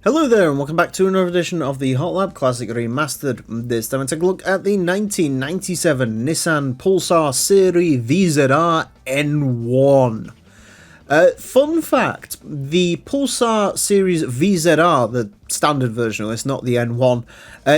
Hello there and welcome back to another edition of the Hot Lap Classic Remastered. This time I take a look at the 1997 Nissan Pulsar Serie VZR N1. Fun fact, the Pulsar Series VZR, the standard version of this, not the N1,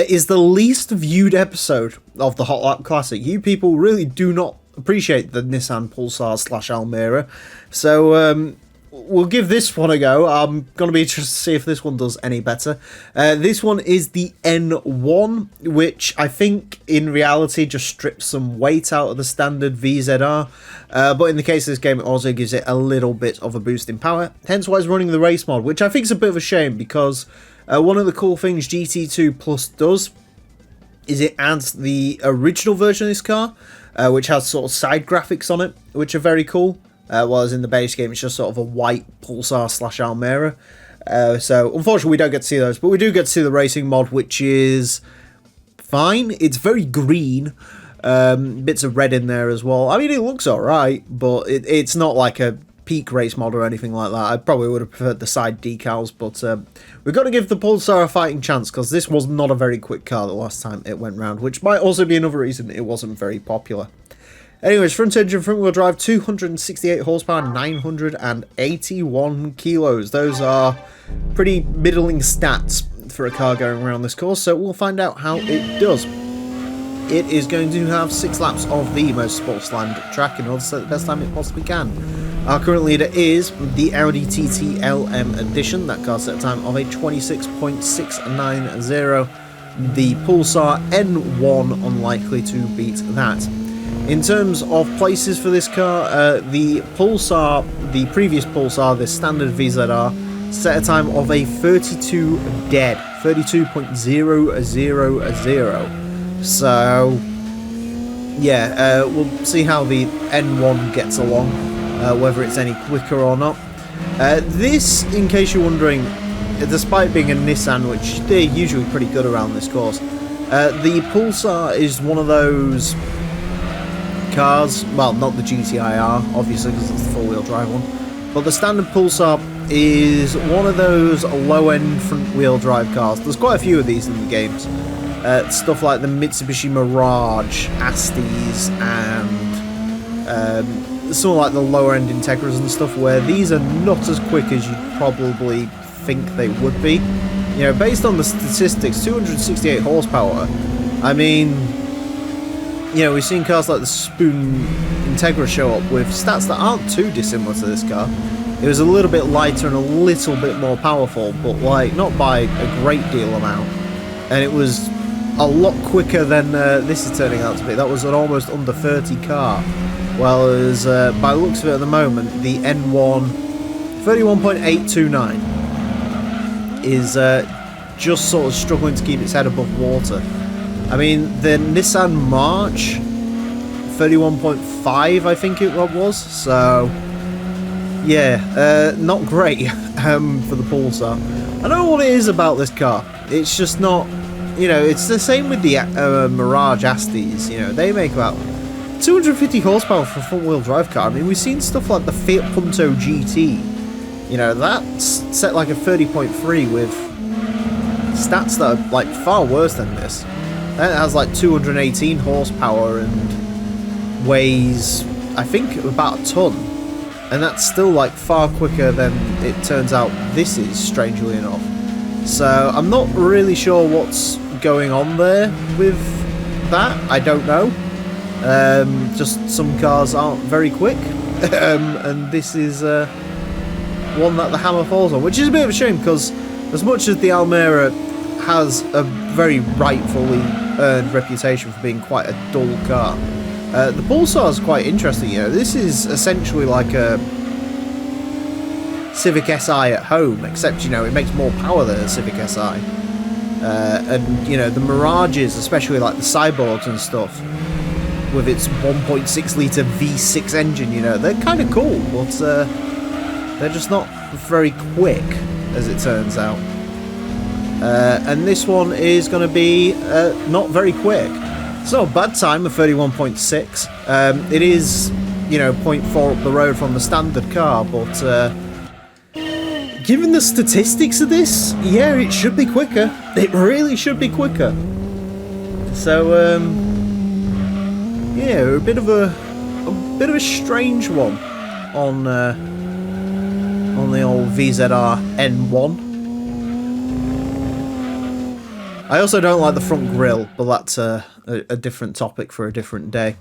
is the least viewed episode of the Hot Lap Classic. You people really do not appreciate the Nissan Pulsar / Almera, so we'll give this one a go. I'm going to be interested to see if this one does any better. This one is the N1, which I think in reality just strips some weight out of the standard VZR. But in the case of this game, it also gives it a little bit of a boost in power. Hence why it's running the race mod, which I think is a bit of a shame because one of the cool things GT2 Plus does is it adds the original version of this car, which has sort of side graphics on it, which are very cool. Whereas in the base game, it's just sort of a white Pulsar / Almera. So, unfortunately, we don't get to see those. But we do get to see the racing mod, which is fine. It's very green. Bits of red in there as well. I mean, it looks alright, but it's not like a peak race mod or anything like that. I probably would have preferred the side decals, but we've got to give the Pulsar a fighting chance, because this was not a very quick car the last time it went round, which might also be another reason it wasn't very popular. Anyways, front engine, front wheel drive, 268 horsepower, 981 kilos. Those are pretty middling stats for a car going around this course, so we'll find out how it does. It is going to have 6 laps of the most sportsland track in order to set the best time it possibly can. Our current leader is the Audi TT LM Edition. That car set a time of a 26.690. The Pulsar N1 unlikely to beat that. In terms of places for this car, the Pulsar, the previous Pulsar, the standard VZR, set a time of a 32 dead, 32.000. So, yeah, we'll see how the N1 gets along, whether it's any quicker or not. This, in case you're wondering, despite being a Nissan, which they're usually pretty good around this course, the Pulsar is one of those cars, well, not the GTIR, obviously, because it's the four-wheel drive one, but the standard Pulsar is one of those low-end front-wheel drive cars. There's quite a few of these in the games. Stuff like the Mitsubishi Mirage, Astis, and some like the lower-end Integras and stuff, where these are not as quick as you'd probably think they would be. You know, based on the statistics, 268 horsepower, I mean, you know, we've seen cars like the Spoon Integra show up with stats that aren't too dissimilar to this car. It was a little bit lighter and a little bit more powerful, but like not by a great deal amount. And it was a lot quicker than this is turning out to be. That was an almost under 30 car. Whereas by the looks of it at the moment, the N1 31.829 is just sort of struggling to keep its head above water. I mean, the Nissan March, 31.5 I think it was, so yeah, not great for the Pulsar. I don't know what it is about this car, it's just not, you know, it's the same with the Mirage Astis, you know, they make about 250 horsepower for a front-wheel drive car. I mean, we've seen stuff like the Fiat Punto GT, you know, that's set like a 30.3 with stats that are like far worse than this. Then it has like 218 horsepower and weighs, I think, about a ton. And that's still like far quicker than it turns out this is, strangely enough. So I'm not really sure what's going on there with that. I don't know. Just some cars aren't very quick. And this is one that the hammer falls on, which is a bit of a shame because as much as the Almera has a very rightfully earned reputation for being quite a dull car, the Pulsar is quite interesting. You know, this is essentially like a Civic Si at home, except, you know, it makes more power than a Civic Si. And, you know, the Mirages, especially like the Cyborgs and stuff, with its 1.6 litre V6 engine, you know, they're kind of cool, but they're just not very quick, as it turns out. And this one is going to be not very quick. It's not a bad time of 31.6. It is, you know, 0.4 up the road from the standard car, but given the statistics of this, yeah, it should be quicker. It really should be quicker. So, yeah, a bit of a strange one on the old VZR N1. I also don't like the front grille, but that's a different topic for a different day.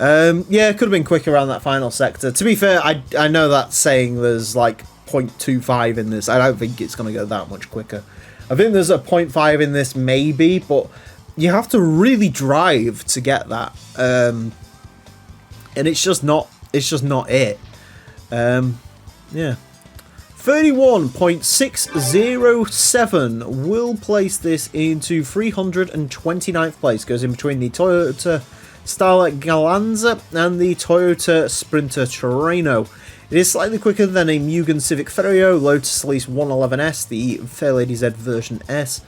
Yeah, it could have been quicker around that final sector. To be fair, I know that's saying there's like 0.25 in this. I don't think it's going to go that much quicker. I think there's a 0.5 in this maybe, but you have to really drive to get that. And it's just not it. Yeah. 31.607 will place this into 329th place. Goes in between the Toyota Starlet Galanza and the Toyota Sprinter Terreno. It is slightly quicker than a Mugen Civic Ferio, Lotus Elise 111S, the Fairlady Z version S.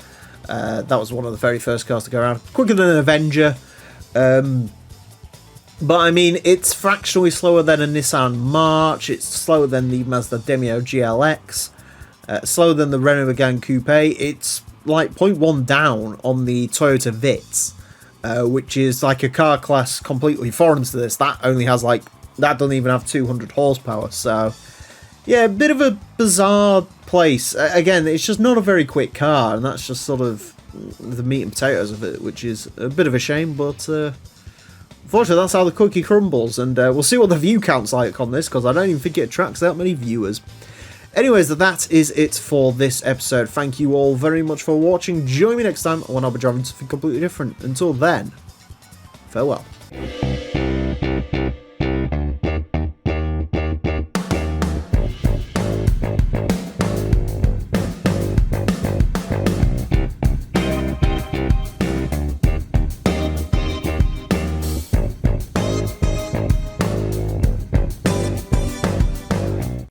That was one of the very first cars to go around. Quicker than an Avenger. But I mean, it's fractionally slower than a Nissan March, it's slower than the Mazda Demio GLX, slower than the Renault Megane Coupe. It's like 0.1 down on the Toyota Vitz, which is like a car class completely foreign to this. That only has like, that doesn't even have 200 horsepower, so yeah, a bit of a bizarre place. Again, it's just not a very quick car, and that's just sort of the meat and potatoes of it, which is a bit of a shame, but unfortunately, that's how the cookie crumbles, and we'll see what the view count's like on this, because I don't even think it attracts that many viewers. Anyways, that is it for this episode. Thank you all very much for watching. Join me next time when I'll be driving something completely different. Until then, farewell.